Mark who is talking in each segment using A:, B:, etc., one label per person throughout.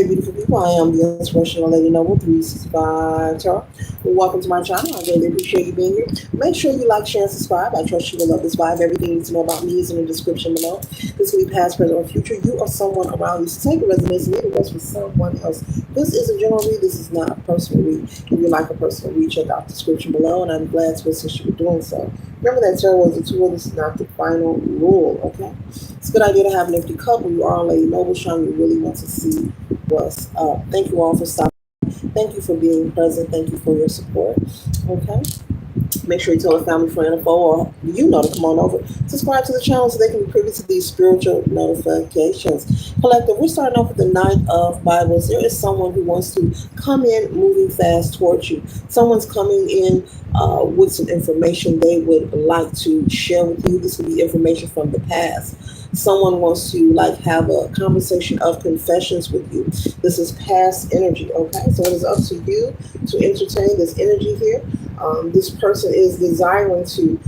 A: beautiful people. I am the Inspirational Lady Noble 365 Tarot. Welcome to my channel. I really appreciate you being here. Make sure you like, share, and subscribe. I trust you will love this vibe. Everything you need to know about me is in the description below. This will be past, present, or future. You or someone around you. So take a resonance and leave it for someone else. This is a general read. This is not a personal read. If you like a personal read, check out the description below, and I'm glad to assist you with doing so. Remember that tarot is a tool. This is not the final rule, okay? It's a good idea to have an empty cup when you are on Lady Noble Shine. You really want to see what's up. Thank you all for stopping. Thank you for being present. Thank you for your support. Okay. Make sure you tell a family, friend, or foe, or you know to come on over. Subscribe to the channel so they can be privy to these spiritual notifications. Collective, we're starting off with the Knight of Bibles. There is someone who wants to come in moving fast towards you. Someone's coming in with some information they would like to share with you. This will be information from the past. Someone wants to have a conversation of confessions with you. This is past energy, okay? So it is up to you to entertain this energy here. This person is desiring to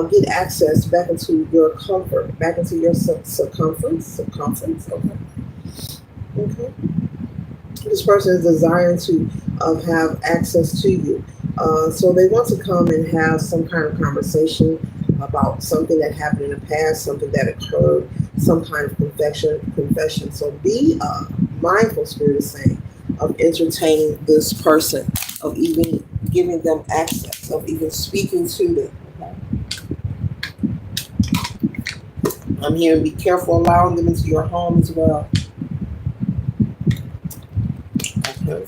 A: get access back into your comfort, back into your circumference, okay? Okay. This person is desiring to have access to you. So they want to come and have some kind of conversation about something that happened in the past, something that occurred, some kind of confession. So be mindful, Spirit is saying, of entertaining this person, of even giving them access, of even speaking to them. Okay? I'm here, be careful allowing them into your home as well. Okay.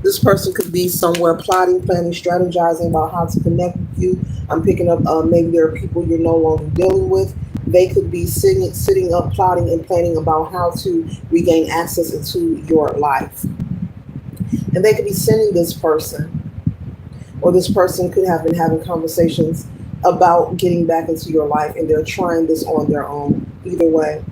A: This person could be somewhere plotting, planning, strategizing about how to connect with you. I'm picking up maybe there are people you're no longer dealing with. They could be sitting up, plotting and planning about how to regain access into your life. And they could be sending this person, or this person could have been having conversations about getting back into your life, and they're trying this on their own. Either way.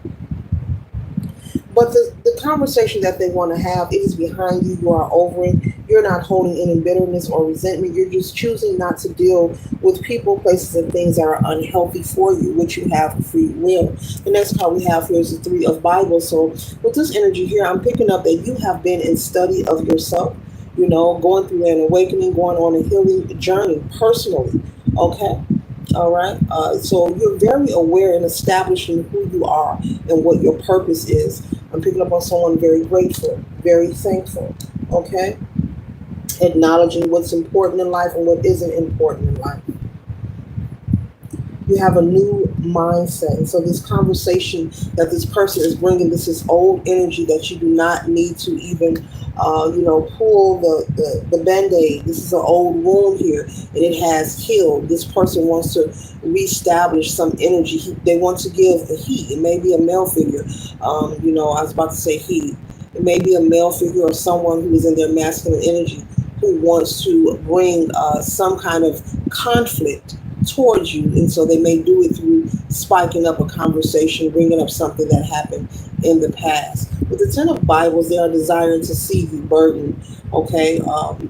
A: But the conversation that they want to have, it is behind you. You are over it. You're not holding any bitterness or resentment. You're just choosing not to deal with people, places, and things that are unhealthy for you, which you have free will. The next card we have here is the Three of Bibles. So with this energy here, I'm picking up that you have been in study of yourself, going through an awakening, going on a healing journey personally. Okay. All right. So you're very aware in establishing who you are and what your purpose is. I'm picking up on someone very grateful, very thankful. Okay. Acknowledging what's important in life and what isn't important in life. You have a new mindset. And so this conversation that this person is bringing, this is old energy that you do not need to even, pull the Band-Aid. This is an old wound here, and it has healed. This person wants to reestablish some energy. They want to give a he. It may be a male figure. I was about to say he. It may be a male figure or someone who is in their masculine energy who wants to bring some kind of conflict towards you, and so they may do it through spiking up a conversation, bringing up something that happened in the past. With the Ten of Bibles, they are desiring to see you burdened. Okay,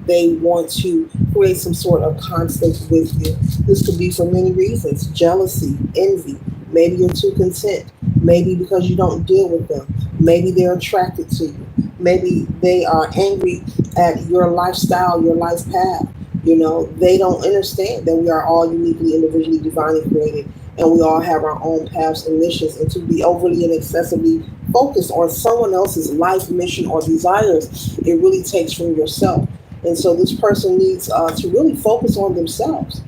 A: they want to create some sort of conflict with you. This could be for many reasons: jealousy, envy. Maybe you're too content. Maybe because you don't deal with them. Maybe they're attracted to you. Maybe they are angry at your lifestyle, your life path. They don't understand that we are all uniquely, individually, divinely created, and we all have our own paths and missions. And to be overly and excessively focused on someone else's life mission or desires, it really takes from yourself. And so this person needs to really focus on themselves.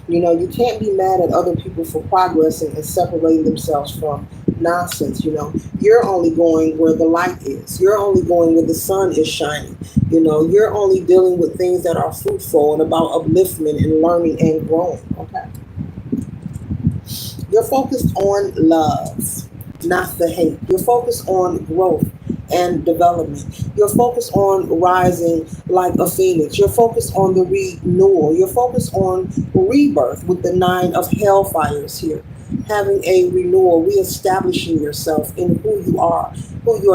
A: You can't be mad at other people for progressing and separating themselves from nonsense. You're only going where the light is. You're only going where the sun is shining. You're only dealing with things that are fruitful and about upliftment and learning and growing. Okay. You're focused on love, not the hate. You're focused on growth and development. You're focused on rising like a phoenix. You're focused on the renewal. You're focused on rebirth with the Nine of Hellfires here. Having a renewal, reestablishing yourself in who you are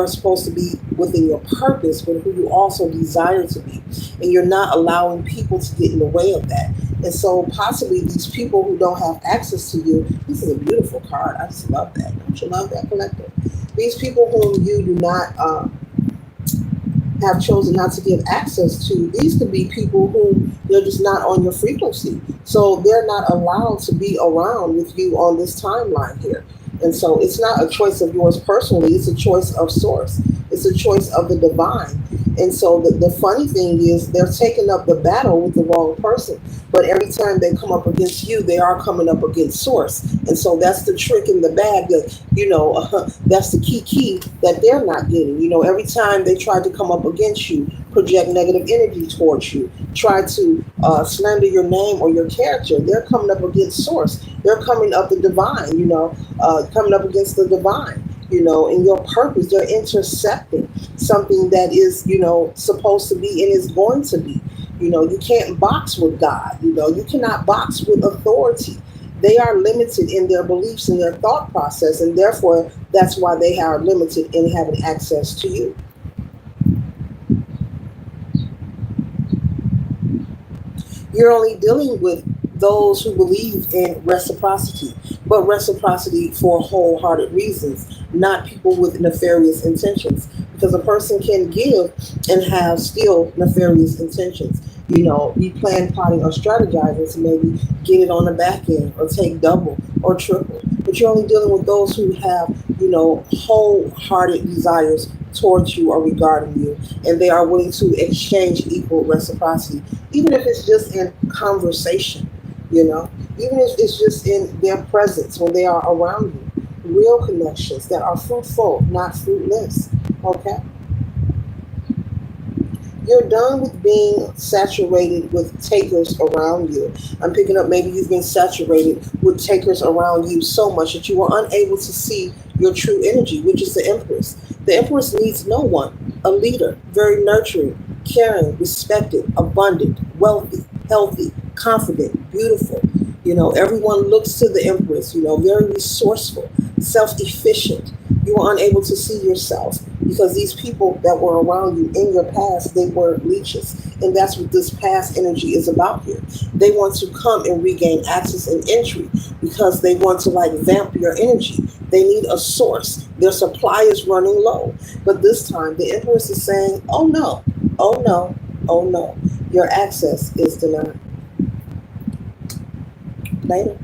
A: supposed to be within your purpose, but who you also desire to be. And you're not allowing people to get in the way of that. And so possibly these people who don't have access to you, this is a beautiful card. I just love that. Don't you love that, collector? These people whom you do not have chosen not to give access to. These could be people who they're just not on your frequency. So they're not allowed to be around with you on this timeline here. And so it's not a choice of yours personally, it's a choice of source. It's a choice of the divine. And so the funny thing is they're taking up the battle with the wrong person. But every time they come up against you, they are coming up against source. And so that's the trick in the bag that, that's the key that they're not getting. Every time they try to come up against you, project negative energy towards you, try to slander your name or your character, they're coming up against source. They're coming up the divine, coming up against the divine. In your purpose, they're intercepting something that is, supposed to be and is going to be. You can't box with God. You cannot box with authority. They are limited in their beliefs and their thought process, and therefore that's why they are limited in having access to you. You're only dealing with those who believe in reciprocity, but reciprocity for wholehearted reasons, not people with nefarious intentions. Because a person can give and have still nefarious intentions. Be plan, plotting, or strategizing to maybe get it on the back end or take double or triple. But you're only dealing with those who have, wholehearted desires towards you or regarding you, and they are willing to exchange equal reciprocity, even if it's just in conversation, even if it's just in their presence when they are around you. Real connections that are fruitful, not fruitless. Okay? You're done with being saturated with takers around you. I'm picking up maybe you've been saturated with takers around you so much that you were unable to see your true energy, which is the Empress. The Empress needs no one. A leader, very nurturing, caring, respected, abundant, wealthy, healthy, confident, beautiful. Everyone looks to the Empress, very resourceful, self-efficient. You were unable to see yourself because these people that were around you in your past, they were leeches. And that's what this past energy is about here. They want to come and regain access and entry because they want to vamp your energy. They need a source. Their supply is running low. But this time the Empress is saying, oh no, oh no, oh no. Your access is denied. Later.